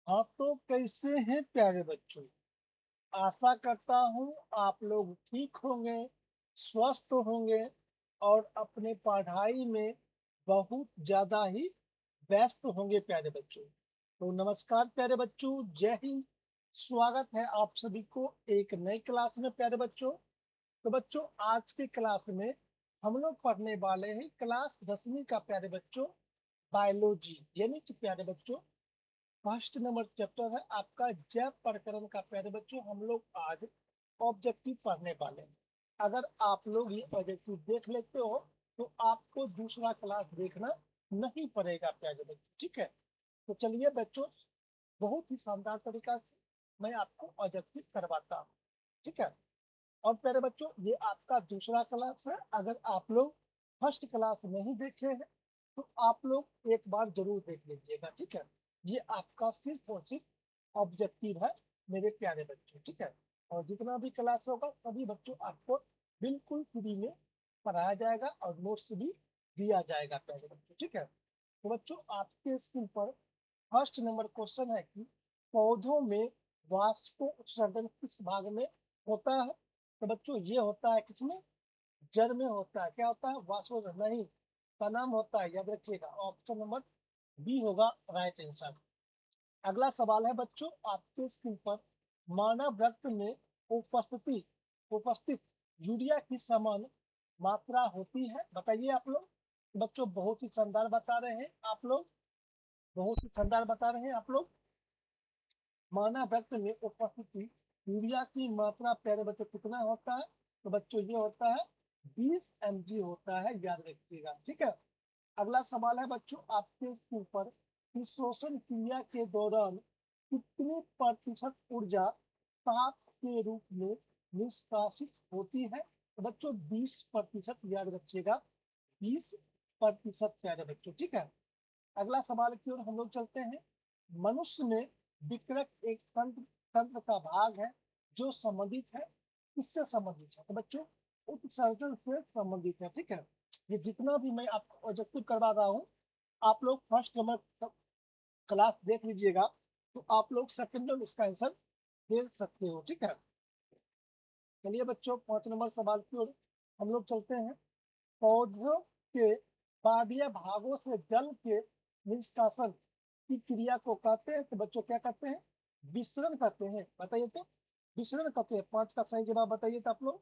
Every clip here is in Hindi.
हाँ, तो कैसे हैं प्यारे बच्चों। आशा करता हूँ आप लोग ठीक होंगे, स्वस्थ होंगे और अपने पढ़ाई में बहुत ज्यादा ही व्यस्त होंगे प्यारे बच्चों। तो नमस्कार प्यारे बच्चों, जय हिंद। स्वागत है आप सभी को एक नई क्लास में प्यारे बच्चों। तो बच्चों, आज की क्लास में हम लोग पढ़ने वाले हैं क्लास 10वीं का प्यारे बच्चों, बायोलॉजी। यानी कि प्यारे बच्चों, फर्स्ट नंबर चैप्टर है आपका जैव प्रकरण का प्यारे बच्चों। हम लोग आज ऑब्जेक्टिव पढ़ने वाले हैं। अगर आप लोग ये ऑब्जेक्टिव देख लेते हो तो आपको दूसरा क्लास देखना नहीं पड़ेगा प्यारे बच्चों, ठीक है। तो चलिए बच्चों, बहुत ही शानदार तरीका से मैं आपको ऑब्जेक्टिव करवाता हूँ, ठीक है। और प्यारे बच्चों, ये आपका दूसरा क्लास है। अगर आप लोग फर्स्ट क्लास नहीं देखे हैं तो आप लोग एक बार जरूर देख लीजिएगा, ठीक है। ये आपका सिर्फ और सिर्फ ऑब्जेक्टिव है मेरे प्यारे बच्चों, ठीक है। और जितना भी क्लास होगा सभी बच्चों आपको बिल्कुल फ्री में पढ़ाया जाएगा और नोट्स भी दिया जाएगा प्यारे बच्चों, ठीक है। तो बच्चों, आपके स्क्रीन पर फर्स्ट नंबर क्वेश्चन है कि पौधों में वाष्पोत्सर्जन किस भाग में होता है। तो बच्चों, ये होता है किसमें? जड़ में होता है। क्या होता है? वाष्पोत्सर्जन नहीं, का नाम होता है, याद रखिएगा। ऑप्शन नंबर बी होगा राइट आंसर। अगला सवाल है बच्चों आपके स्क्रीन पर, मानव रक्त में उपस्थिति उपस्थित यूरिया की समान मात्रा होती है, बताइए आप लोग। बच्चों, बहुत ही शानदार बता रहे हैं आप लोग, बहुत ही शानदार बता रहे हैं आप लोग। मानव रक्त में उपस्थिति यूरिया की मात्रा प्यारे बच्चों कितना होता है? तो बच्चों, ये होता है 20 mg होता है, याद रखिएगा, ठीक है। अगला सवाल है बच्चों आपके स्क्रीन पर, कि श्वसन क्रिया के दौरान कितनी प्रतिशत ऊर्जा ताप के रूप में निष्कासित होती है? तो बच्चों, 20% याद रखिएगा, 20% प्यारे बच्चों, ठीक है। अगला सवाल की ओर हम लोग चलते हैं। मनुष्य में विकृत एक तंत्र तंत्र का भाग है जो संबंधित है, किससे संबंधित है? तो बच्चों, उत्सर्जन से संबंधित है, ठीक है। ये जितना भी मैं आपको ऑब्जेक्टिव करवा रहा हूँ, आप लोग फर्स्ट नंबर क्लास देख लीजिएगा तो आप लोग सेकंड में इसका आंसर दे सकते हो, ठीक है। चलिए बच्चों, 5 नंबर सवाल की ओर हम लोग चलते हैं। पौधों के बाह्य भागों से जल के निष्कासन की क्रिया को कहते हैं, तो बच्चों क्या कहते हैं? विसरण कहते हैं, बताइए तो। विसरण कहते हैं। 5 का सही जवाब बताइए तो आप लोग।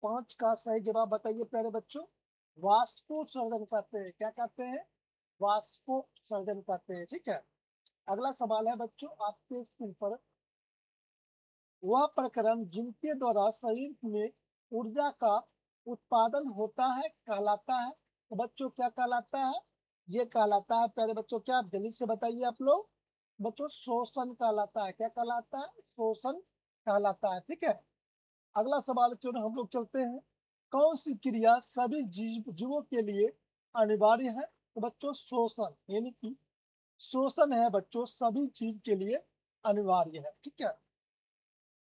5 का सही जवाब बताइए प्यारे बच्चों। वाष्पोत्सर्जन कहते हैं। क्या कहते हैं? वाष्पोत्सर्जन कहते हैं, ठीक है। अगला सवाल है बच्चों आपके स्क्रीन पर, वह प्रक्रम जिनके द्वारा शरीर में ऊर्जा का उत्पादन होता है कहलाता है। तो बच्चों, क्या कहलाता है? ये कहलाता है प्यारे बच्चों, क्या? आप जल्दी से बताइए आप लोग। बच्चों, शोषण कहलाता है। क्या कहलाता है? शोषण कहलाता है, ठीक है। अगला सवाल की ओर हम लोग चलते हैं। कौन सी क्रिया सभी जीवों के लिए अनिवार्य है? तो बच्चों, शोषण, यानी कि शोषण है बच्चों सभी जीव के लिए अनिवार्य है, ठीक है।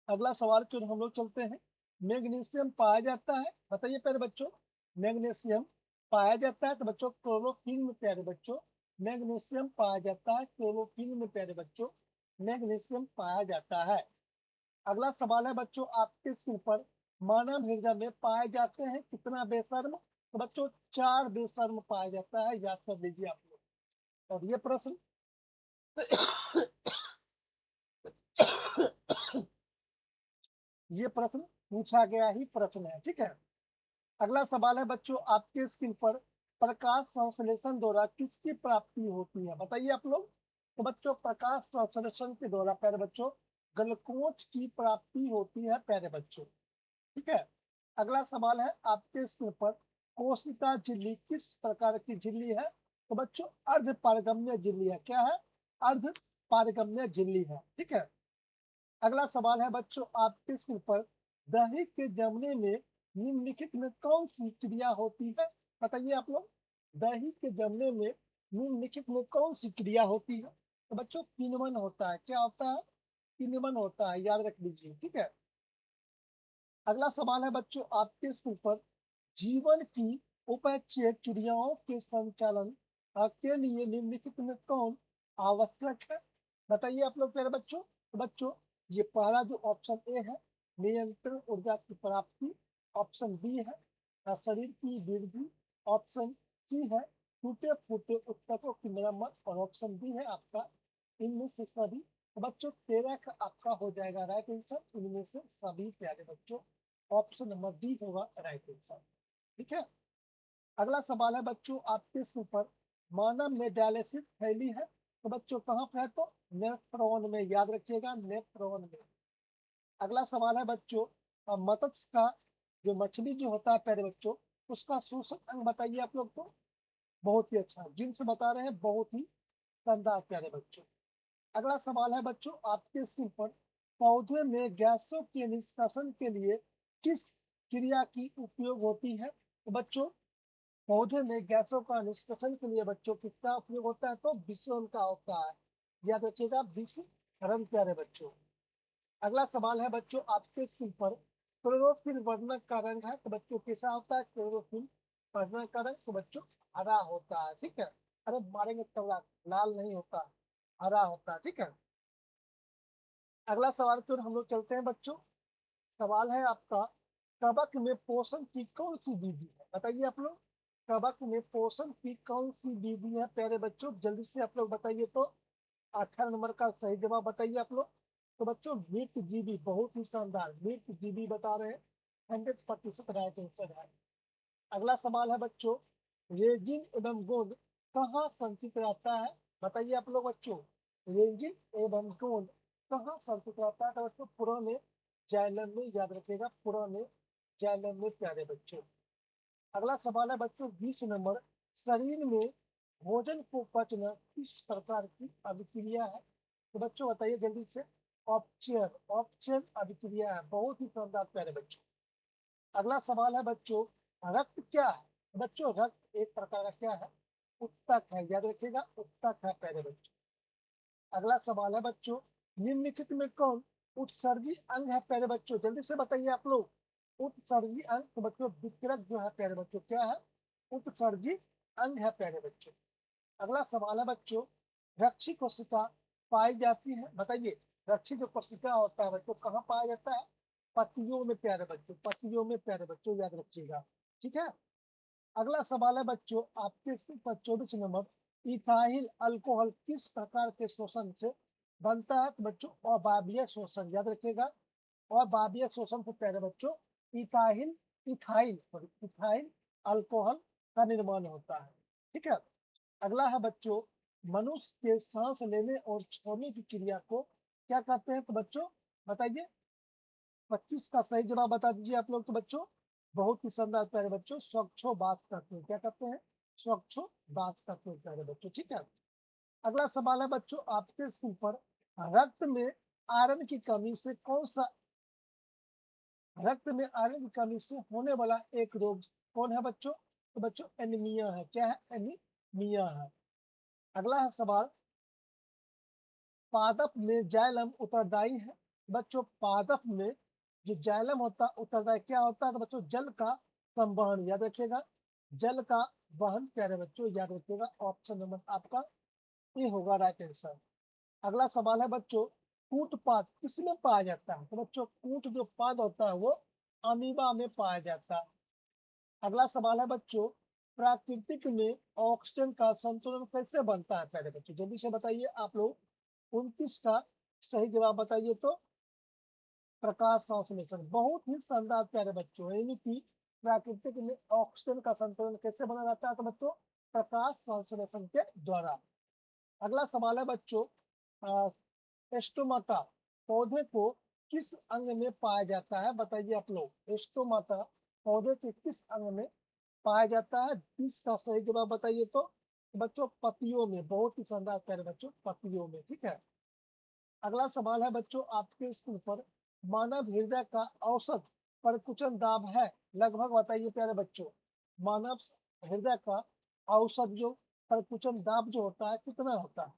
अगला सवाल की ओर हम लोग चलते हैं। मैग्नीशियम पाया जाता है, बताइए प्यारे बच्चों। मैग्नीशियम पाया जाता है, तो बच्चों क्लोरोफिल में प्यारे बच्चों मैग्नीशियम पाया जाता है। क्लोरोफिल में प्यारे बच्चों मैग्नीशियम पाया जाता है। अगला सवाल है बच्चों आपके स्क्रीन पर, मानव हृदय में पाए जाते हैं कितना बेशर्म? तो बच्चों, 4 बेशर्म पाया जाता है, याद कर लीजिए आप लोग। और ये प्रश्न ये प्रश्न पूछा गया ही प्रश्न है, ठीक है। अगला सवाल है बच्चों आपके स्क्रीन पर, प्रकाश संश्लेषण द्वारा किसकी प्राप्ति होती है, बताइए आप लोग। तो बच्चों, प्रकाश संश्लेषण के द्वारा प्यारे बच्चों ग्लूकोज की प्राप्ति होती है प्यारे बच्चों, ठीक है। अगला सवाल है आपके स्क्रीन पर, कोशिका झिल्ली किस प्रकार की झिल्ली है? तो बच्चों, अर्ध पारगम्य झिल्ली है। क्या है? अर्ध पारगम्य झिल्ली है, ठीक है। अगला सवाल है बच्चों आपके स्क्रीन पर, दही के जमने में निम्नलिखित में कौन सी क्रिया होती है? बताइए आप लोग। दही के जमने में निम्नलिखित में कौन सी क्रिया होती है? तो बच्चों, किण्वन होता है। क्या होता है? किण्वन होता है, याद रख लीजिए, ठीक है। अगला सवाल है बच्चों आपके स्क्रीन पर, जीवन की उपादेय क्रियाओं के संचालन के लिए निम्नलिखित में कौन आवश्यक है? बताइए आप लोग प्यारे बच्चों। तो बच्चों ये पहला जो ऑप्शन ए है, नियंत्रण ऊर्जा की प्राप्ति। ऑप्शन बी है शरीर की वृद्धि। ऑप्शन सी है टूटे फूटे ऊतकों की मरम्मत। और ऑप्शन डी है आपका इनमें से सभी। तो बच्चों 13 का आपका हो जाएगा राइट आंसर, इनमें से सभी प्यारे बच्चों। ऑप्शन नंबर डी होगा राइट आंसर। ठीक है। अगला सवाल है बच्चों आपके ऊपर, मानव में डायलिसिस फैली है तो बच्चों कहाँ पे है, तो नेफ्रॉन में, याद रखिएगा नेफ्रॉन में। अगला सवाल है बच्चों मत्स्य का जो मछली जो होता है प्यारे बच्चों, उसका शोषक अंग बताइए आप लोग। तो बहुत ही अच्छा जिन्स बता रहे हैं, बहुत ही शानदार प्यारे बच्चों। अगला सवाल है बच्चों आपके स्क्रीन पर, पौधे में गैसों के निष्कासन के लिए किस क्रिया की उपयोग होती है। तो बच्चों पौधे में गैसों का निष्कासन के लिए बच्चों किसका उपयोग होता है, तो विषम का होता है। याद रखिएगा विषम प्यारे बच्चों। अगला सवाल है बच्चों आपके स्क्रीन पर, क्लोरोफिल वर्णक का रंग है तो बच्चों कैसा होता है, क्लोरोफिल वर्णक का रंग तो बच्चों हरा होता है। ठीक है। अरे मारेंगे तो लाल नहीं होता, हरा होता है। ठीक है। अगला सवाल फिर हम लोग चलते हैं बच्चों। सवाल है आपका, कवक में पोषण की कौन सी विधि है, बताइए आप लोग। कवक में पोषण की कौन सी विधि है प्यारे बच्चों, जल्दी से आप लोग बताइए। तो 18 नंबर का सही जवाब बताइए आप लोग। तो बच्चों मृत जीवी, बहुत ही शानदार, मृत जीवी बता रहे हैं, 100% राइट आंसर है। अगला सवाल है बच्चों, रेजिन एवं गोंद कहाँ संचित रहता है, बताइए आप लोग बच्चों। रेजिन एवं गोंद कहाँ संचित रहता है, तो बच्चों पुराने जाइलम में, याद रखिएगा पुराने जाइलम में प्यारे बच्चों। अगला सवाल है बच्चों 20 नंबर, शरीर में भोजन को पचना किस प्रकार की अभिक्रिया है, तो बच्चों बताइए जल्दी से। ऑप्शन ऑप्शन अभिक्रिया है, बहुत ही शानदार प्यारे बच्चों। अगला सवाल है बच्चों, रक्त क्या है, बच्चों रक्त एक प्रकार का क्या है, उत्तक है, याद रखिएगा उत्तक है प्यारे बच्चों। अगला सवाल है बच्चों, निम्नलिखित में कौन उत्सर्गी अंग है प्यारे बच्चों, जल्दी से बताइए आप लोग। उत्सर्गी अंग तो बच्चों विकृत जो है प्यारे बच्चों, क्या है, उत्सर्गी अंग है प्यारे बच्चों। अगला सवाल है बच्चों, रक्षी कोशिका पाई जाती है, बताइए। रक्षी जो कोशिका होता है बच्चों कहाँ पाया जाता है, पत्तियों में प्यारे बच्चों, पत्तियों में प्यारे बच्चों, याद रखिएगा। ठीक है। अगला सवाल है बच्चों आपके 24 नंबर, इथाइल अल्कोहल किस प्रकार के शोषण से बनता है, तो बच्चों अवायवीय शोषण, याद रखिएगा अवायवीय शोषण से प्यारे बच्चों इथाइल इथाइल इथाइल अल्कोहल का निर्माण होता है। ठीक है। अगला है बच्चों, मनुष्य के सांस लेने और छोड़ने की क्रिया को क्या कहते हैं, तो बच्चों बताइए। 25 का सही जवाब बता दीजिए आप लोग। तो बच्चों बहुत ही शानदार प्यारे बच्चों, स्वच्छोबास करते हैं, क्या करते हैं, स्वच्छोबास करते हैं प्यारे बच्चों। ठीक है। अगला सवाल है बच्चों आपके स्क्रीन पर, रक्त में आयरन की कमी से कौन सा, रक्त में आयरन की कमी से होने वाला एक रोग कौन है बच्चों, तो बच्चों एनीमिया है, क्या है, एनीमिया है। अगला है सवाल, पादप में जाइलम उत्तरदायी है, बच्चों पादप में जो जाइलम होता है उत्तरदायी क्या होता है, तो बच्चों जल का संवहन, याद रखिएगा जल का वहन प्यारे बच्चों, याद रखिएगा ऑप्शन नंबर आपका ए होगा राइट आंसर। अगला सवाल है बच्चों, कूट पाद किसमें पाया जाता है, तो बच्चों कूट जो पाद होता है वो अमीबा में पाया जाता है। अगला सवाल है बच्चों, प्राकृतिक में ऑक्सीजन का संतुलन कैसे बनता है पहले बच्चों, जल्दी से बताइए आप लोग। 29 का सही जवाब बताइए। तो प्रकाश संश्लेषण, बहुत ही शानदार प्यारे बच्चों, यानी कि प्राकृतिक में ऑक्सीजन का संतुलन कैसे बना रहता है, तो बच्चों प्रकाश संश्लेषण के द्वारा। अगला सवाल है बच्चों, एस्टोमाटा पौधे को किस अंग में पाया जाता है, बताइए आप लोग। एस्टोमाटा पौधे के किस अंग में पाया जाता है, 20 का सही जवाब बताइए। तो बच्चों पत्तियों में, बहुत ही शानदार प्यारे बच्चों पत्तियों में। ठीक है। अगला सवाल है बच्चों आपके स्क्रीन पर, मानव हृदय का औसत परिकुचन दाब है लगभग, बताइए प्यारे बच्चों। मानव हृदय का औसत जो परिकुचन दाब जो होता है कितना होता है,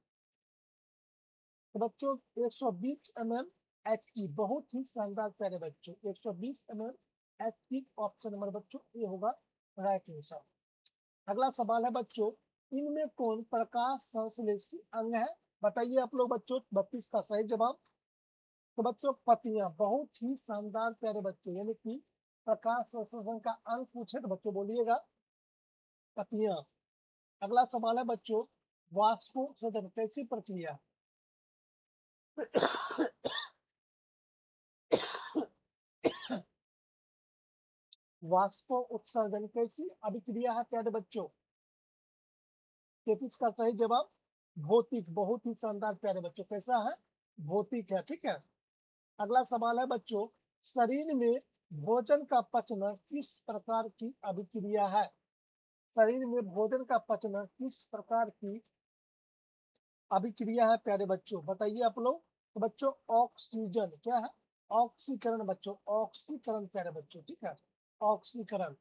तो बच्चों 120 mm HG, बहुत ही शानदार प्यारे बच्चों 120 mm HG, ऑप्शन नंबर बच्चों ये होगा राइट आंसर। अगला सवाल है बच्चों, इनमें कौन प्रकाश संश्लेषी अंग है, बताइए आप लोग बच्चों, 32 का सही जवाब। तो बच्चों पत्तियां, बहुत ही शानदार प्यारे बच्चों, यानी कि प्रकाश संश्लेषण का अंक पूछे तो बच्चों बोलिएगा पत्तियां। अगला सवाल है बच्चों, वाष्पोत्सर्जन कैसी प्रक्रिया? वाष्पो उत्सर्जन कैसी अभिक्रिया है प्यारे बच्चों? 33 का सही जवाब भौतिक, बहुत ही शानदार प्यारे बच्चों, कैसा है? भौतिक है, ठीक है। अगला सवाल है बच्चों, शरीर में भोजन का पचना किस प्रकार की अभिक्रिया है? शरीर में भोजन का पचना किस प्रकार की अभिक्रिया है प्यारे बच्चों, बताइए आप लोग। तो बच्चों ऑक्सीजन क्या है? ऑक्सीकरण बच्चों, ऑक्सीकरण प्यारे बच्चों, ठीक है, ऑक्सीकरण।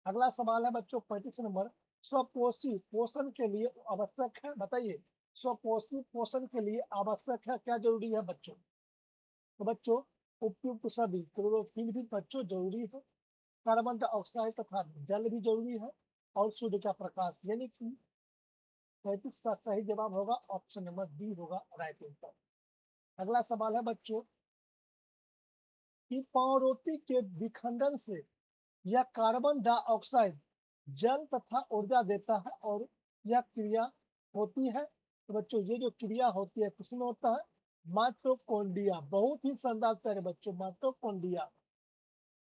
अगला सवाल है बच्चों 35 नंबर, स्वपोषी पोषण के लिए आवश्यक है, बताइए स्वपोषी पोषण के लिए आवश्यक है, क्या जरूरी है बच्चों? तो बच्चों उपयुक्त सभी, क्लोरोफिल भी बच्चों जरूरी है, कार्बन डाइऑक्साइड तथा जल भी जरूरी है, और सूर्य का प्रकाश, यानी कि 35 का सही जवाब होगा ऑप्शन नंबर बी होगा राइट आंसर। अगला सवाल है बच्चों कि पावरोटी के विखंडन से यह कार्बन डाइऑक्साइड जल तथा ऊर्जा देता है, और यह क्रिया होती है, तो बच्चों ये जो क्रिया होती है किसमें होता है? माइटोकॉन्ड्रिया, बहुत ही शानदार प्यारे बच्चों, माइटोकॉन्ड्रिया।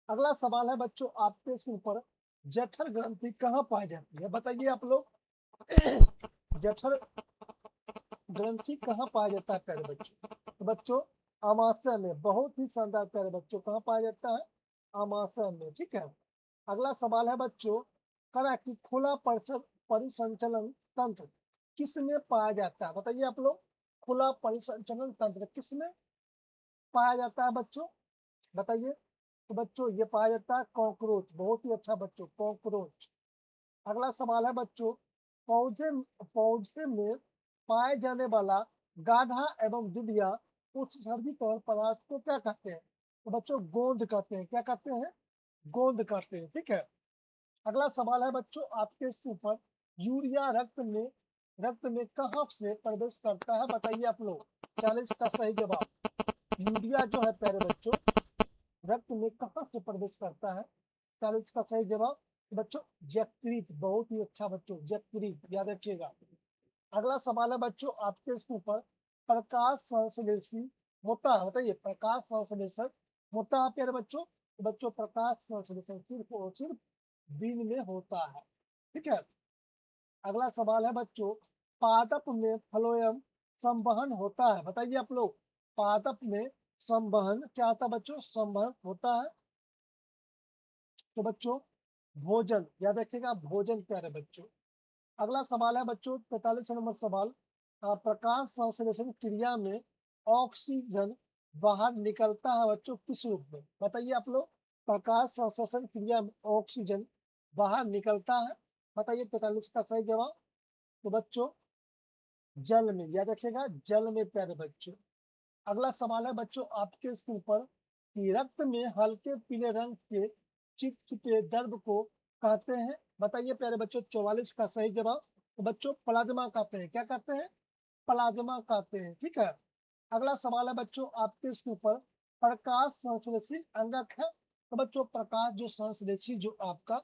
अगला सवाल है बच्चों आपके स्क्रीन पर, जठर ग्रंथि कहाँ पाई जाती है, बताइए आप लोग। जठर ग्रंथि कहाँ पाया जाता है प्यारे बच्चों? तो बच्चों आमाशय में, बहुत ही शानदार प्यारे बच्चों, कहाँ पाया जाता है? आमाशय में, ठीक है। अगला सवाल है बच्चों, करा कि खुला परिसंचलन तंत्र किसमें पाया जाता है, बताइए आप लोग। खुला परिसंचलन तंत्र किसमें पाया जाता है बच्चों, बताइए। तो बच्चों ये पाया जाता है कॉकरोच, बहुत ही अच्छा बच्चों, कॉकरोच। अगला सवाल है बच्चों, पौधे पौधे में पाए जाने वाला गाढ़ा एवं दुधिया उत्सर्जित पदार्थ को क्या कहते हैं? तो बच्चों गोंद कहते हैं, क्या कहते हैं? गोंद कहते हैं, ठीक है। अगला सवाल है बच्चों आपके ऊपर, यूरिया रक्त में कहाँ से प्रवेश करता है, बताइए आप लोग। 40 का सही जवाब, यूरिया जो है प्यारे बच्चों रक्त में कहाँ से प्रवेश करता है? 40 का सही जवाब बच्चों यकृत, बहुत ही अच्छा बच्चों, यकृत याद रखिएगा। अगला सवाल है बच्चों आपके ऊपर, प्रकाश संश्लेषी होता है, बताइए प्रकाश संश्लेषण होता है प्यारे बच्चों। तो बच्चों प्रकाश संश्लेषण सिर्फ और सिर्फ दिन में होता है, ठीक है। अगला सवाल है बच्चों, पादप में फ्लोएम संवहन होता है, बताइए आप लोग। पादप में संवहन क्या होता है बच्चों? संवहन होता है, तो बच्चों भोजन याद रखिएगा, भोजन प्यारे बच्चों। अगला सवाल है बच्चों 43 नंबर सवाल, प्रकाश संश्लेषण क्रिया में ऑक्सीजन बाहर निकलता है बच्चों किस रूप में, बताइए आप लोग। प्रकाश संश्लेषण क्रिया में ऑक्सीजन बाहर निकलता है, बताइए 43 का सही जवाब। तो बच्चों जल में, याद रखिएगा जल में प्यारे बच्चों। अगला सवाल है बच्चों आपके स्क्रीन पर कि रक्त में हल्के पीले रंग के चिपचिपे द्रव को कहते हैं, बताइए प्यारे बच्चों 44 का सही जवाब। तो बच्चों प्लाज्मा कहते हैं, क्या कहते हैं? प्लाज्मा कहते हैं, ठीक है। अगला सवाल है बच्चों आपके स्क्रीन पर, प्रकाश संश्लेषी अंगक है, तो बच्चों प्रकाश जो संश्लेषी जो आपका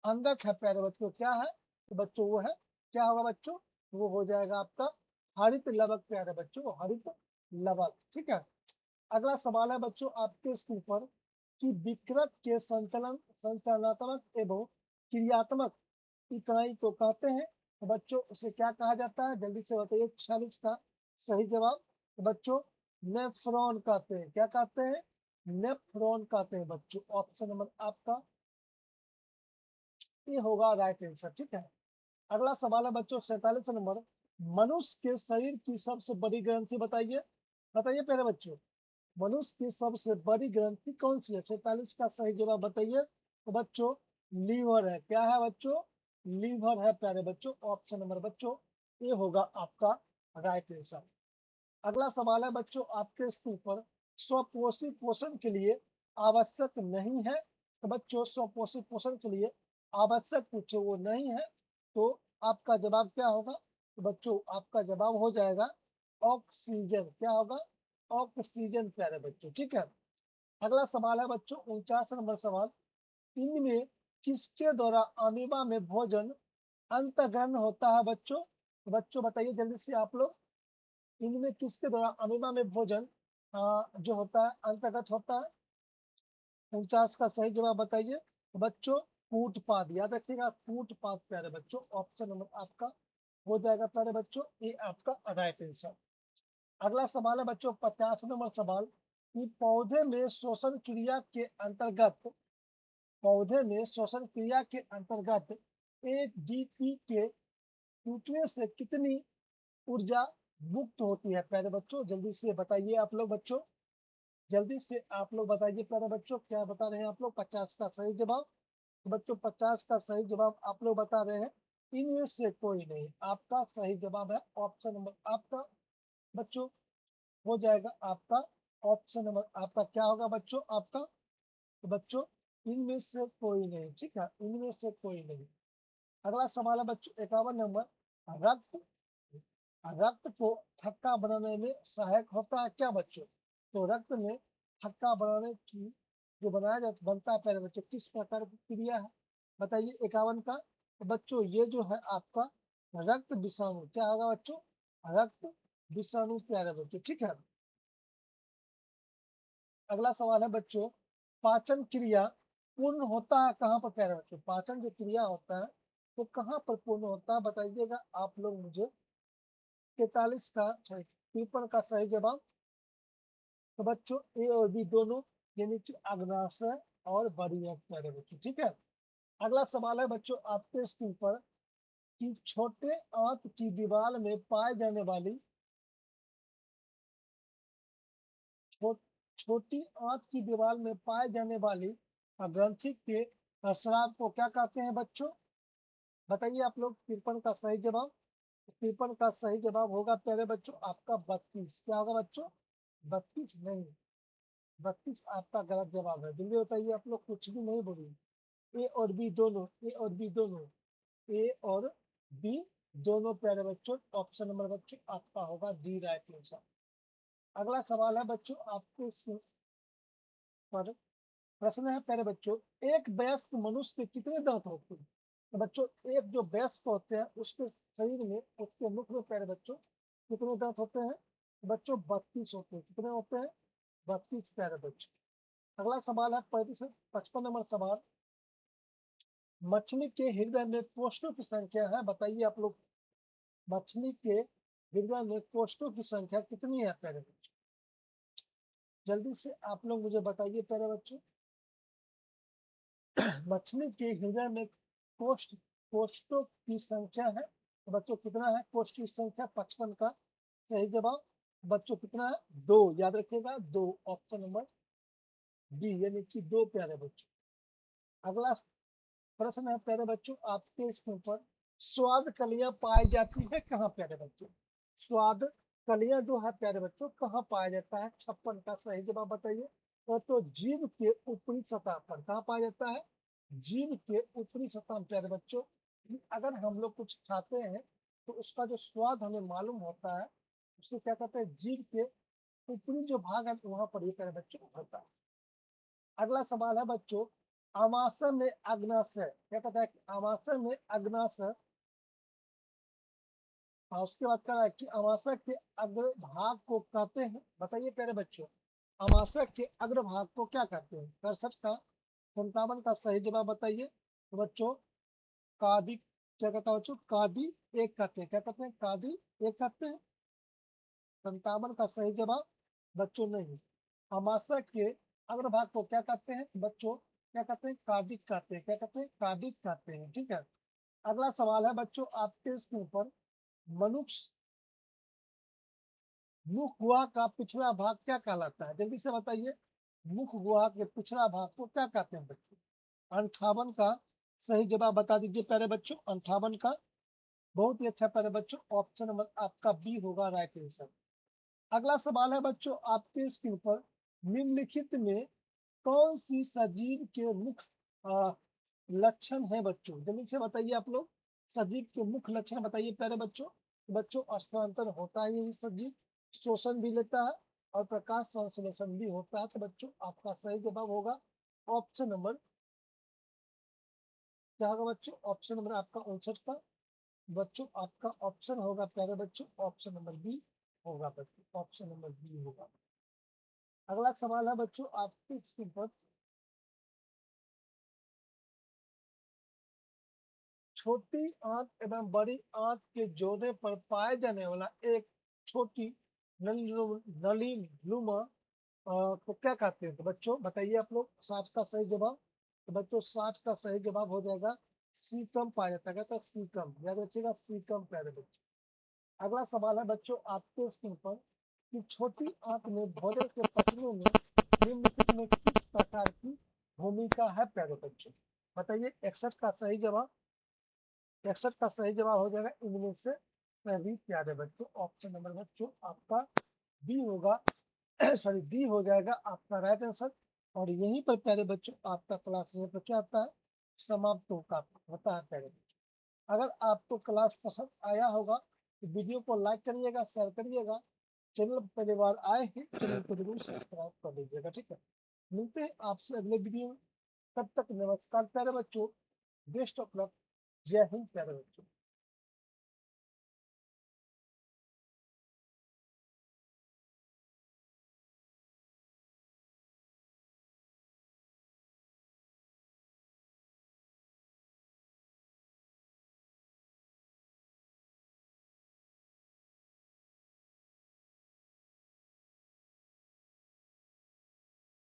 अंगक है प्यारे बच्चों क्या है? तो बच्चों वो है, क्या होगा बच्चों? वो हो जाएगा आपका हरित लवक प्यारे बच्चों, हरित लवक, ठीक है। अगला सवाल है बच्चों आपके स्क्रीन पर कि विकृत के संचालनात्मक एवं क्रियात्मक इकाई को कहते हैं, तो बच्चों उसे क्या कहा जाता है, जल्दी से बताइए 46 का सही जवाब। तो बच्चों नेफ्रॉन कहते हैं, क्या कहते हैं? नेफ्रॉन कहते हैं बच्चों, ऑप्शन नंबर आपका ये होगा राइट आंसर, ठीक है। अगला सवाल है बच्चों 47 नंबर, मनुष्य के शरीर की सबसे बड़ी ग्रंथि बताइए, बताइए पहले बच्चों मनुष्य की सबसे बड़ी ग्रंथि कौन सी है? 47 का सही जवाब बताइए। तो बच्चों लीवर है, क्या है बच्चों? लीवर है प्यारे बच्चों, ऑप्शन नंबर बच्चों ये होगा आपका राइट आंसर। अगला सवाल है बच्चों आपके स्क्रीन पर, स्वपोषी पोषण के लिए आवश्यक नहीं है, तो बच्चों स्वपोषी पोषण के लिए आवश्यक कुछ वो नहीं है, तो आपका जवाब क्या होगा? तो बच्चों आपका जवाब हो जाएगा ऑक्सीजन। क्या होगा? ऑक्सीजन प्यारे बच्चों। ठीक है। अगला सवाल है बच्चों 49 नंबर सवाल, इनमें किसके द्वारा अमीबा में भोजन अंतर्ग्रहण होता है बच्चों? बच्चों बताइए जल्दी से आप लोग, इनमें किसके द्वारा अमीबा में भोजन जो होता है अंतर्गत होता है? 49 का सही जवाब बताइए बच्चों। फूटपाथ, याद रखिएगा फूटपाथ प्यारे बच्चों। ऑप्शन नंबर आपका हो जाएगा प्यारे बच्चों, ये आपका राइट आंसर। अगला सवाल है बच्चों 50 नंबर सवाल, कि पौधे में श्वसन क्रिया के अंतर्गत, पौधे में श्वसन क्रिया के अंतर्गत एडीपी के टूटने से कितनी ऊर्जा मुक्त होती है प्यारे बच्चों? जल्दी से बताइए आप लोग बच्चों, जल्दी से आप लोग बताइए प्यारे बच्चों, क्या बता रहे हैं आप लोग? 50 का सही जवाब। तो बच्चों 50 का सही जवाब आप लोग बता रहे हैं, इनमें से कोई नहीं। आपका सही जवाब है ऑप्शन नंबर आपका बच्चों हो जाएगा आपका, ऑप्शन नंबर आपका क्या होगा बच्चों आपका? तो बच्चों इनमें से कोई नहीं। ठीक है, इनमें से कोई नहीं। अगला सवाल है बच्चों 51 नंबर, रक्त रक्त को थक्का बनाने में सहायक होता है क्या बच्चों? तो रक्त में थक्का बनाने की जो बनाया जाता बनता है पहले बच्चों, किस प्रकार की क्रिया है बताइए 51 का? तो बच्चों ये जो है आपका रक्त विषाणु, क्या होगा बच्चों? रक्त विषाणु प्यारे बच्चों। ठीक है। अगला सवाल है बच्चों, पाचन क्रिया पूर्ण होता है कहाँ पर प्यारे बच्चों? पाचन जो क्रिया होता है वो कहाँ पर पूर्ण होता है बताइएगा आप लोग मुझे। 43 का 53 का सही जवाब। तो बच्चों ए और बी दोनों, यानी कि अग्नाशय और बड़ी प्यारे बच्चों। ठीक है। अगला सवाल है बच्चों आपके स्क्रीन पर, कि छोटे आंत की दीवार में पाए जाने वाली छो, छोटी आंत की दीवार में पाए जाने वाली ग्रंथि के स्राव को क्या कहते हैं बच्चों? बताइए आप लोग। 53 का सही जवाब, 53 का सही जवाब होगा प्यारे बच्चों आपका 32। क्या होगा बच्चों? 32 नहीं, 32 आपका गलत जवाब है। जल्दी बताइए आप लोग, कुछ भी नहीं बोलिए। ए और बी दोनों, ए और बी दोनों, ए और बी दोनों प्यारे बच्चों। ऑप्शन नंबर बच्चों आपका होगा डी राइट आंसर। अगला सवाल है बच्चों आपके पर, प्रश्न है प्यारे बच्चों, एक वयस्क मनुष्य के कितने दांत होते हैं? तो बच्चों एक जो वयस्क होते हैं उसके शरीर में, उसके मुख में प्यारे बच्चों कितने दांत होते हैं? तो बच्चों 32 होते हैं। कितने होते हैं? 32 प्यारे बच्चों। अगला सवाल है 55 नंबर सवाल, मछली के हृदय में कोष्ठों की संख्या है बताइए आप लोग। मछली के हृदय में कोष्ठों की संख्या कितनी है प्यारे बच्चों? जल्दी से आप लोग मुझे बताइए प्यारे बच्चों। मछली के हृदय में कोष्ठ कोष्ठों की संख्या है तो बच्चों कितना है? कोष्ठ की संख्या 55 का सही जवाब। बच्चों कितना है? 2, याद रखिएगा 2, ऑप्शन नंबर बी, यानी कि 2 प्यारे बच्चों। अगला प्रश्न है प्यारे बच्चों आपके स्क्रीन पर, स्वाद कलियां पाई जाती है कहाँ प्यारे बच्चों? स्वाद कलियां जो है प्यारे बच्चों कहाँ पाया जाता है? 56 का सही जवाब बताइए। तो जीभ के ऊपरी सतह पर कहाँ पाया जाता है? जीभ के ऊपरी सतह प्यारे बच्चों। अगर हम लोग कुछ खाते हैं तो उसका जो स्वाद हमें मालूम होता है, उसे क्या कहते हैं? जीभ के ऊपरी जो भाग है वहां पर ये प्यारे बच्चों होता है। अगला सवाल है बच्चों, अमाशय में अग्नाशय, क्या कहता है? अमाशय में अग्नाशय, और उसके बाद कह रहा है कि अमाशय के अग्रभाग को कहते हैं बताइए प्यारे बच्चों। अमाशय के अग्रभाग को क्या कहते हैं? 63 का 57 का सही जवाब बताइए। तो बच्चों कादी, क्या कहता है बच्चों? कादी एक कहते हैं। क्या कहते हैं? कादी एक कहते हैं। 57 का सही जवाब बच्चों नहीं। अमाशय के अग्रभाग को क्या कहते हैं बच्चों? क्या कहते हैं? कार्डिक कहते हैं। क्या कहते हैं? कार्डिक कहते हैं। ठीक है। अगला सवाल है बच्चों आपके स्क्रीन पर, मनुष्य मुख गुहा का पिछला भाग क्या कहलाता है? जल्दी से बताइए। मुख गुहा के पिछला भाग को क्या कहते हैं बच्चों? 58 का सही जवाब बता दीजिए प्यारे बच्चों। 58 का बहुत ही अच्छा प्यारे बच्चों, ऑप्शन नंबर आपका बी होगा राइट आंसर। अगला सवाल है बच्चों आपके स्क्रीन पर, निम्नलिखित में कौन सी सजीव के मुख्य लक्षण है बच्चों? जल्दी से बताइए आप लोग। सजीव के मुख्य लक्षण बताइए प्यारे बच्चों। बच्चों स्थानांतर होता है ये सजीव, शोषण भी लेता है और प्रकाश संश्लेषण भी होता है। तो बच्चों आपका सही जवाब होगा ऑप्शन नंबर, क्या होगा बच्चों, ऑप्शन नंबर आपका 59 का। बच्चों आपका ऑप्शन होगा प्यारे बच्चों, ऑप्शन नंबर बी होगा बच्चों, ऑप्शन नंबर बी होगा। अगला सवाल है बच्चों आपकी स्क्रीन पर, छोटी आंत एवं बड़ी आंत के जोड़ने पर पाए जाने वाला एक छोटी नलीनुमा को क्या कहते हैं? तो बच्चों बताइए आप लोग 60 का सही जवाब। तो बच्चों 60 का सही जवाब हो जाएगा सीकम पाया जाता है, तो सीकम याद रखिएगा, सीकम प्यारे बच्चों। अगला सवाल है बच्चों आपके स्क्रीन पर कि छोटी आंत में भोजन के पचने में निम्नलिखित में किस प्रकार की भूमिका है प्यारे बच्चों? बताइए 61 का सही जवाब, 61 का सही जवाब हो जाएगा इनमें से सभी प्यारे बच्चों। ऑप्शन नंबर बच्चों आपका बी होगा, सॉरी डी हो जाएगा आपका राइट आंसर। और यहीं पर प्यारे बच्चों आपका क्लास में तो क्या आता है, समाप्त होता है प्यारे बच्चों। अगर आपको क्लास पसंद आया होगा तो वीडियो को लाइक करिएगा, शेयर करिएगा। चैनल पहली बार आए हैं, चैनल को जरूर सब्सक्राइब कर लीजिएगा, ठीक है। मिलते हैं आपसे अगले वीडियो में, तब तक नमस्कार प्यारे बच्चों, बेस्ट ऑफ लक, जय हिंद प्यारे बच्चों।